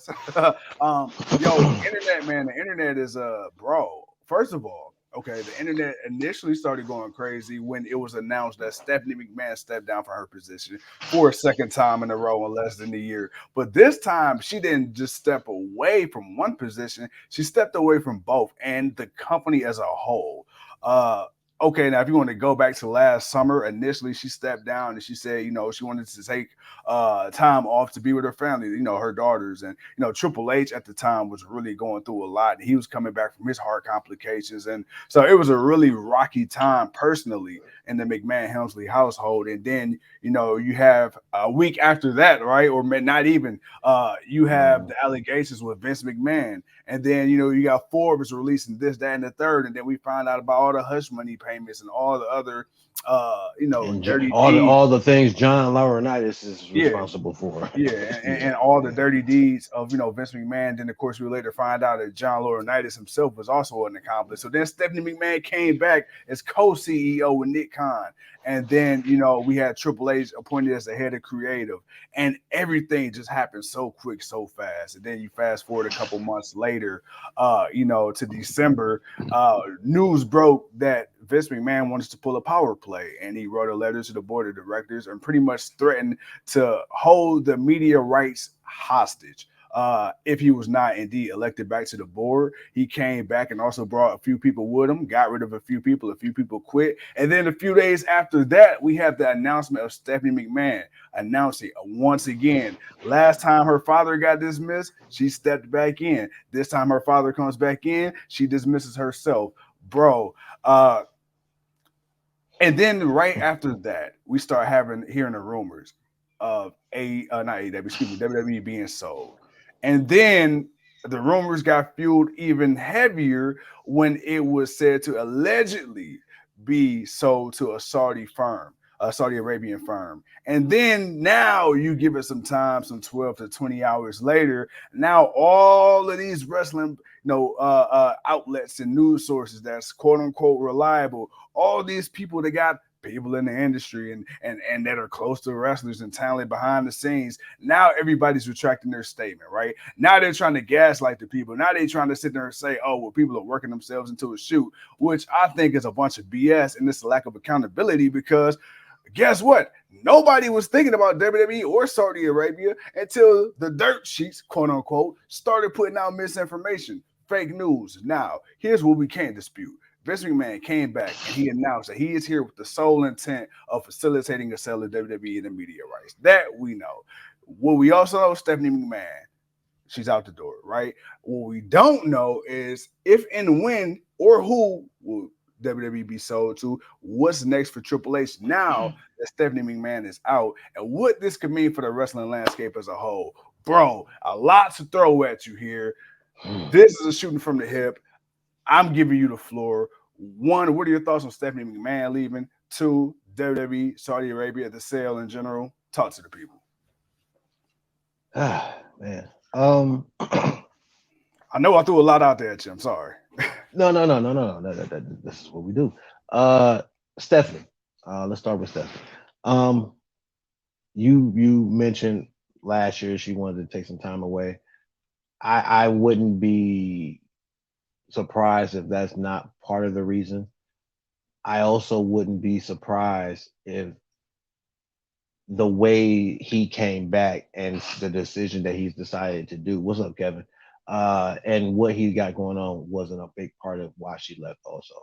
us. Yo, internet, man. The internet is bro. First of all, okay, the internet initially started going crazy when it was announced that Stephanie McMahon stepped down from her position for a second time in a row in less than a year. But this time, she didn't just step away from one position; she stepped away from both and the company as a whole. Uh, okay, now if you want to go back to last summer, initially she stepped down and she said, she wanted to take time off to be with her family, her daughters. And, Triple H at the time was really going through a lot. He was coming back from his heart complications. And so it was a really rocky time personally in the McMahon Helmsley household. And then, you have a week after that, right? Or not even, you have the allegations with Vince McMahon. And then, you got Forbes releasing this, that, and the third. And then we find out about all the hush money payments and all the other, And dirty all the deeds. all the things John Laurinaitis is Yeah, responsible for. yeah, Yeah, and all the yeah. dirty deeds of Vince McMahon. Then of course we later find out that John Laurinaitis himself was also an accomplice. So then Stephanie McMahon came back as co-CEO with Nick Khan, and then we had Triple H appointed as the head of creative, and everything just happened so quick, so fast. And then you fast forward a couple months later, to December, news broke that Vince McMahon wanted to pull a power play, and he wrote a letter to the board of directors and pretty much threatened to hold the media rights hostage. If he was not indeed elected back to the board, he came back and also brought a few people with him, got rid of a few people quit. And then a few days after that, we have the announcement of Stephanie McMahon announcing once again, last time her father got dismissed, she stepped back in. This time her father comes back in, she dismisses herself. Bro, and then right after that, we start hearing the rumors of not AEW, excuse me, WWE being sold. And then the rumors got fueled even heavier when it was said to allegedly be sold to a Saudi firm, a Saudi Arabian firm. And then now you give it some time, some 12 to 20 hours later. Now all of these wrestling, outlets and news sources that's quote unquote reliable, all these people that got people in the industry and that are close to wrestlers and talent behind the scenes. Now everybody's retracting their statement, right? Now they're trying to gaslight the people. Now they're trying to sit there and say, oh, well, people are working themselves into a shoot, which I think is a bunch of BS and this lack of accountability because guess what? Nobody was thinking about WWE or Saudi Arabia until the dirt sheets, quote unquote, started putting out misinformation, fake news. Now, here's what we can't dispute. Vince McMahon came back and he announced that he is here with the sole intent of facilitating a sale of WWE and the media rights. That we know. What we also know, Stephanie McMahon, she's out the door, right? What we don't know is if and when or who will WWE be sold to. What's next for Triple H now that Stephanie McMahon is out, and what this could mean for the wrestling landscape as a whole. Bro, a lot to throw at you here. This is a shooting from the hip. I'm giving you the floor. One, what are your thoughts on Stephanie McMahon leaving? Two, WWE, Saudi Arabia, the sale in general. Talk to the people. Ah, man. I know I threw a lot out there at you. I'm sorry. No. This is what we do. Stephanie. Let's start with Stephanie. Um, you mentioned last year she wanted to take some time away. I wouldn't be surprised if that's not part of the reason. I also wouldn't be surprised if the way he came back and the decision that he's decided to do. What's up, Kevin? And what he got going on wasn't a big part of why she left also.